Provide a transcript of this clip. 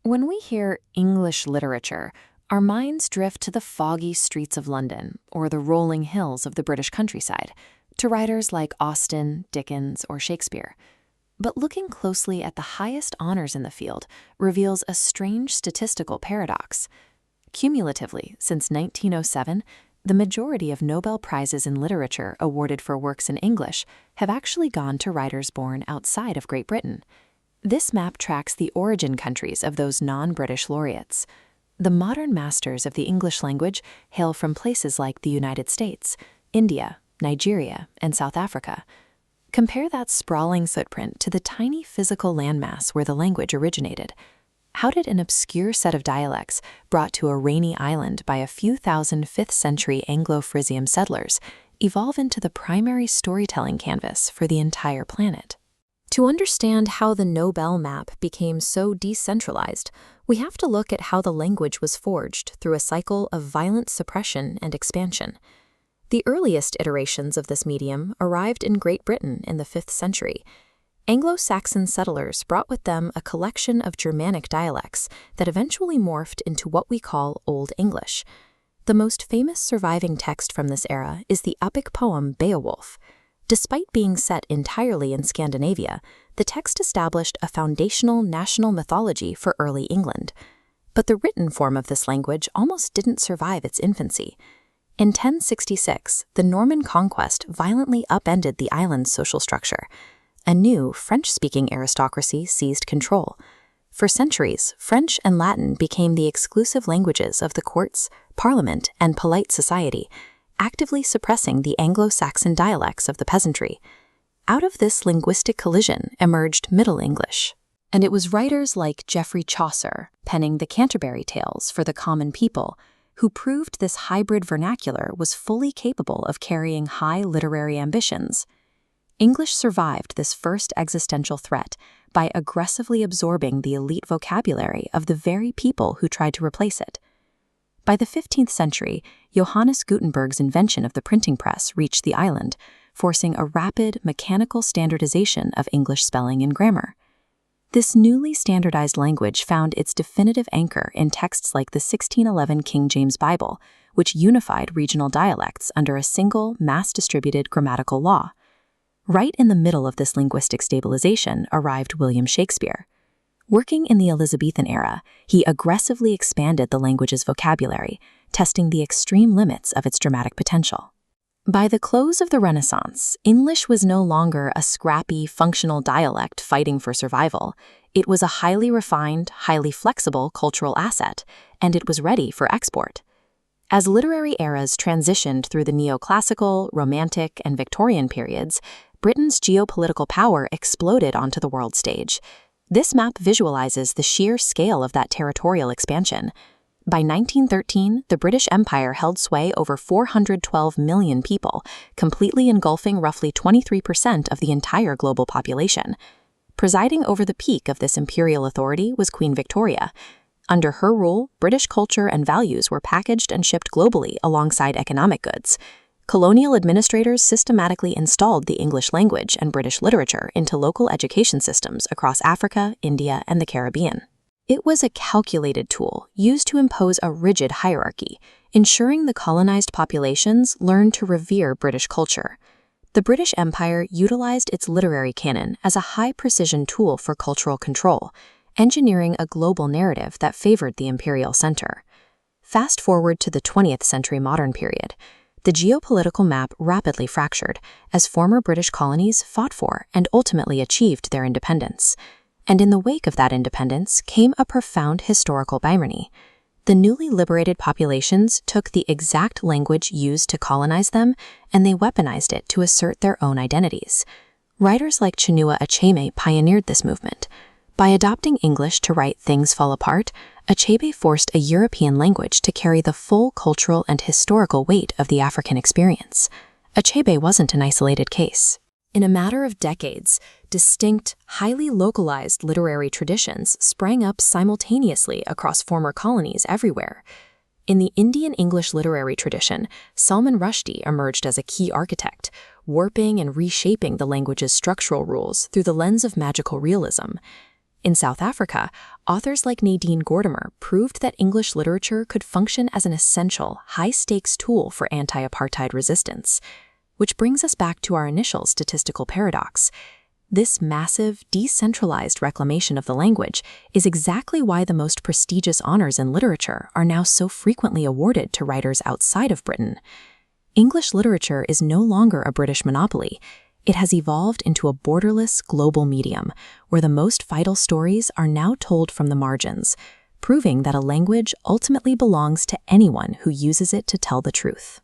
When we hear English literature, our minds drift to the foggy streets of London or the rolling hills of the British countryside, to writers like Austen, Dickens, or Shakespeare. But looking closely at the highest honors in the field reveals a strange statistical paradox. Cumulatively, since 1907, the majority of Nobel Prizes in literature awarded for works in English have actually gone to writers born outside of Great Britain. This map tracks the origin countries of those non-British laureates. The modern masters of the English language hail from places like the United States, India, Nigeria, and South Africa. Compare that sprawling footprint to the tiny physical landmass where the language originated. How did an obscure set of dialects, brought to a rainy island by a few thousand 5th-century Anglo-Frisian settlers, evolve into the primary storytelling canvas for the entire planet? To understand how the Nobel map became so decentralized, we have to look at how the language was forged through a cycle of violent suppression and expansion. The earliest iterations of this medium arrived in Great Britain in the 5th century. Anglo-Saxon settlers brought with them a collection of Germanic dialects that eventually morphed into what we call Old English. The most famous surviving text from this era is the epic poem Beowulf. Despite being set entirely in Scandinavia, the text established a foundational national mythology for early England. But the written form of this language almost didn't survive its infancy. In 1066, the Norman conquest violently upended the island's social structure. A new French-speaking aristocracy seized control. For centuries, French and Latin became the exclusive languages of the courts, parliament, and polite society, actively suppressing the Anglo-Saxon dialects of the peasantry. Out of this linguistic collision emerged Middle English, and it was writers like Geoffrey Chaucer, penning the Canterbury Tales for the common people, who proved this hybrid vernacular was fully capable of carrying high literary ambitions. English survived this first existential threat by aggressively absorbing the elite vocabulary of the very people who tried to replace it. By the 15th century, Johannes Gutenberg's invention of the printing press reached the island, forcing a rapid, mechanical standardization of English spelling and grammar. This newly standardized language found its definitive anchor in texts like the 1611 King James Bible, which unified regional dialects under a single, mass-distributed grammatical law. Right in the middle of this linguistic stabilization arrived William Shakespeare. Working in the Elizabethan era, he aggressively expanded the language's vocabulary, testing the extreme limits of its dramatic potential. By the close of the Renaissance, English was no longer a scrappy, functional dialect fighting for survival. It was a highly refined, highly flexible cultural asset, and it was ready for export. As literary eras transitioned through the neoclassical, Romantic, and Victorian periods, Britain's geopolitical power exploded onto the world stage. This map visualizes the sheer scale of that territorial expansion. By 1913, the British Empire held sway over 412 million people, completely engulfing roughly 23% of the entire global population. Presiding over the peak of this imperial authority was Queen Victoria. Under her rule, British culture and values were packaged and shipped globally alongside economic goods. Colonial administrators systematically installed the English language and British literature into local education systems across Africa, India, and the Caribbean. It was a calculated tool used to impose a rigid hierarchy, ensuring the colonized populations learned to revere British culture. The British Empire utilized its literary canon as a high-precision tool for cultural control, engineering a global narrative that favored the imperial center. Fast forward to the 20th century modern period. The geopolitical map rapidly fractured as former British colonies fought for and ultimately achieved their independence. And in the wake of that independence came a profound historical irony. The newly liberated populations took the exact language used to colonize them, and they weaponized it to assert their own identities. Writers like Chinua Achebe pioneered this movement. By adopting English to write Things Fall Apart, Achebe forced a European language to carry the full cultural and historical weight of the African experience. Achebe wasn't an isolated case. In a matter of decades, distinct, highly localized literary traditions sprang up simultaneously across former colonies everywhere. In the Indian English literary tradition, Salman Rushdie emerged as a key architect, warping and reshaping the language's structural rules through the lens of magical realism. In South Africa, authors like Nadine Gordimer proved that English literature could function as an essential, high-stakes tool for anti-apartheid resistance. Which brings us back to our initial statistical paradox. This massive, decentralized reclamation of the language is exactly why the most prestigious honors in literature are now so frequently awarded to writers outside of Britain. English literature is no longer a British monopoly. It has evolved into a borderless global medium, where the most vital stories are now told from the margins, proving that a language ultimately belongs to anyone who uses it to tell the truth.